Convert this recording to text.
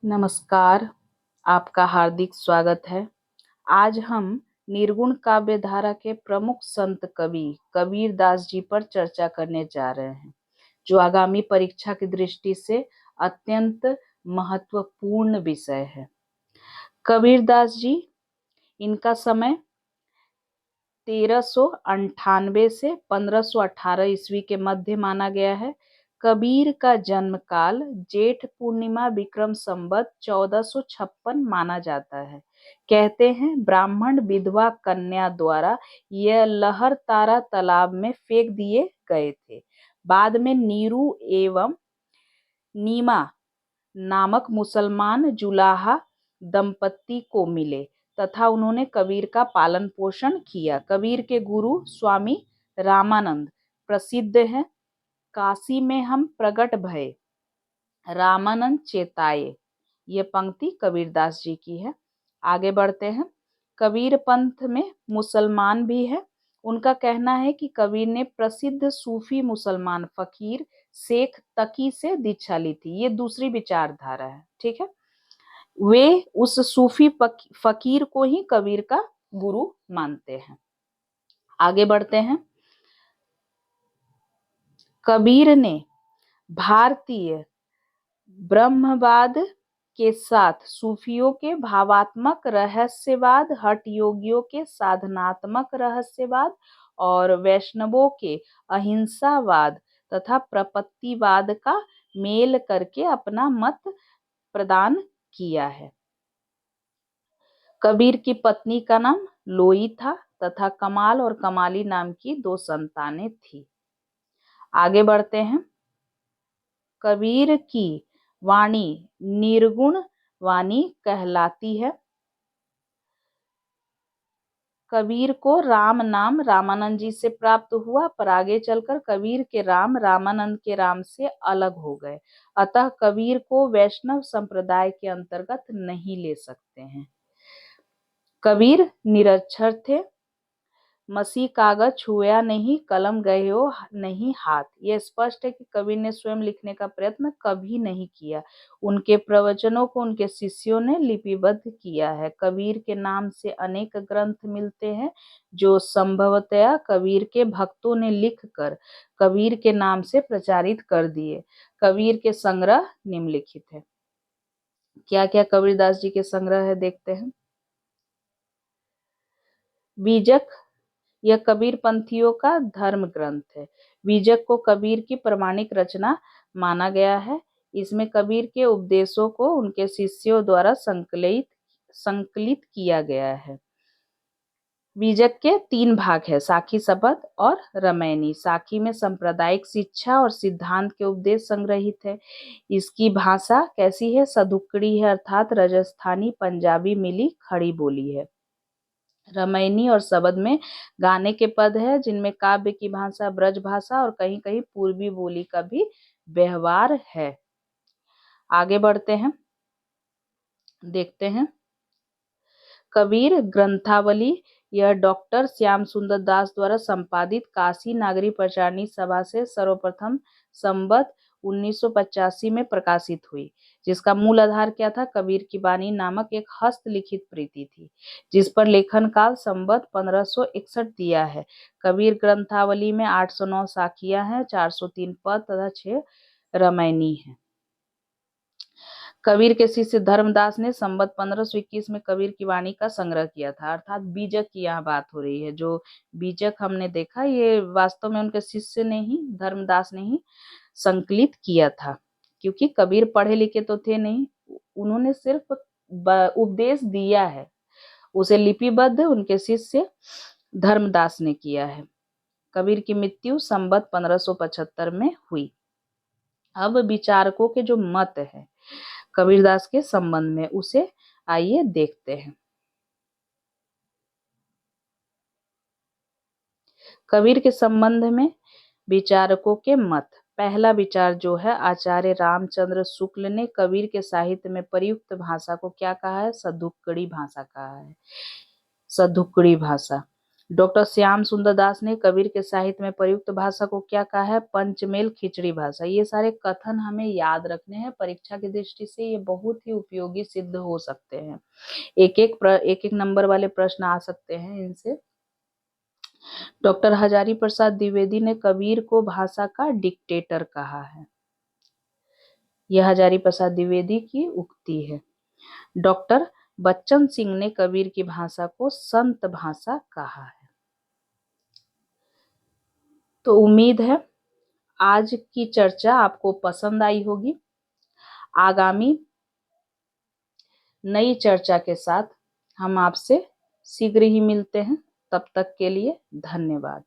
नमस्कार, आपका हार्दिक स्वागत है। आज हम निर्गुण काव्य धारा के प्रमुख संत कवि कबीर दास जी पर चर्चा करने जा रहे हैं, जो आगामी परीक्षा की दृष्टि से अत्यंत महत्वपूर्ण विषय है। कबीर दास जी, इनका समय 1398 से 1518 ईस्वी के मध्य माना गया है। कबीर का जन्म काल जेठ पूर्णिमा विक्रम संवत 1456 माना जाता है। कहते हैं ब्राह्मण विधवा कन्या द्वारा यह लहर तारा तालाब में फेंक दिए गए थे। बाद में नीरू एवं नीमा नामक मुसलमान जुलाहा दंपति को मिले तथा उन्होंने कबीर का पालन पोषण किया। कबीर के गुरु स्वामी रामानंद प्रसिद्ध है। काशी में हम प्रगट भये रामानंद चेताए, ये पंक्ति कबीरदास जी की है। आगे बढ़ते हैं। कबीर पंथ में मुसलमान भी है। उनका कहना है कि कबीर ने प्रसिद्ध सूफी मुसलमान फकीर शेख तकी से दीक्षा ली थी। ये दूसरी विचारधारा है, ठीक है। वे उस सूफी फकीर को ही कबीर का गुरु मानते हैं। आगे बढ़ते हैं। कबीर ने भारतीय ब्रह्मवाद के साथ सूफियों के भावात्मक रहस्यवाद, हठ योगियों के साधनात्मक रहस्यवाद और वैष्णवों के अहिंसावाद तथा प्रपत्तिवाद का मेल करके अपना मत प्रदान किया है। कबीर की पत्नी का नाम लोई था तथा कमाल और कमाली नाम की 2 संतानें थी। आगे बढ़ते हैं। कबीर की वाणी निर्गुण वाणी कहलाती है। कबीर को राम नाम रामानंद जी से प्राप्त हुआ, पर आगे चलकर कबीर के राम रामानंद के राम से अलग हो गए। अतः कबीर को वैष्णव संप्रदाय के अंतर्गत नहीं ले सकते हैं। कबीर निरक्षर थे। मसी कागज छुआ नहीं, कलम गयो नहीं हाथ। यह स्पष्ट है कि कबीर ने स्वयं लिखने का प्रयत्न कभी नहीं किया। उनके प्रवचनों को उनके शिष्यों ने लिपिबद्ध किया है। कबीर के नाम से अनेक ग्रंथ मिलते हैं, जो संभवतया कबीर के भक्तों ने लिखकर कबीर के नाम से प्रचारित कर दिए। कबीर के संग्रह निम्नलिखित है। क्या क्या कबीरदास जी के संग्रह है, देखते हैं। बीजक, यह कबीर पंथियों का धर्म ग्रंथ है। बीजक को कबीर की प्रमाणिक रचना माना गया है। इसमें कबीर के उपदेशों को उनके शिष्यों द्वारा संकलित किया गया है। बीजक के 3 भाग है, साखी, शपथ और रामायणी। साखी में सांप्रदायिक शिक्षा और सिद्धांत के उपदेश संग्रहित है। इसकी भाषा कैसी है? सदुक्कड़ी है, अर्थात राजस्थानी पंजाबी मिली खड़ी बोली है। रामायणी और शबद में गाने के पद है, जिनमें काव्य की भाषा ब्रज भाषा और कहीं कहीं पूर्वी बोली का भी व्यवहार है। आगे बढ़ते हैं, देखते हैं। कबीर ग्रंथावली, यह डॉक्टर श्याम सुंदर दास द्वारा संपादित काशी नागरी प्रचारणी सभा से सर्वप्रथम संवत 1985 में प्रकाशित हुई, जिसका मूल आधार क्या था? कबीर की बानी नामक एक हस्तलिखित प्रति थी, जिस पर लेखन काल संवत 1561 दिया है। कबीर ग्रंथावली में 809 साखियां हैं, 403 पद तथा 6 रामायणी है। कबीर के शिष्य धर्मदास ने संवत 1521 में कबीर की वाणी का संग्रह किया था, अर्थात बीजक की यहाँ बात हो रही है। जो बीजक हमने देखा, ये वास्तव में उनके शिष्य ने ही, धर्मदास ने ही संकलित किया था, क्योंकि कबीर पढ़े लिखे तो थे नहीं, उन्होंने सिर्फ उपदेश दिया है। उसे लिपिबद्ध उनके शिष्य धर्मदास ने किया है। कबीर की मृत्यु संवत 1575 में हुई। अब विचारकों के जो मत है कबीरदास के संबंध में, उसे आइए देखते हैं। कबीर के संबंध में विचारकों के मत। पहला विचार जो है, आचार्य रामचंद्र शुक्ल ने कबीर के साहित्य में प्रयुक्त भाषा को क्या कहा है? सदुक्कड़ी भाषा कहा है। सदुक्कड़ी भाषा। डॉक्टर श्याम सुंदर दास ने कबीर के साहित्य में प्रयुक्त भाषा को क्या कहा है? पंचमेल खिचड़ी भाषा। ये सारे कथन हमें याद रखने हैं, परीक्षा की दृष्टि से ये बहुत ही उपयोगी सिद्ध हो सकते हैं। एक एक नंबर वाले प्रश्न आ सकते हैं इनसे। डॉक्टर हजारी प्रसाद द्विवेदी ने कबीर को भाषा का डिक्टेटर कहा है। यह हजारी प्रसाद द्विवेदी की उक्ति है। डॉक्टर बच्चन सिंह ने कबीर की भाषा को संत भाषा कहा है। तो उम्मीद है आज की चर्चा आपको पसंद आई होगी। आगामी नई चर्चा के साथ हम आपसे शीघ्र ही मिलते हैं। तब तक के लिए धन्यवाद।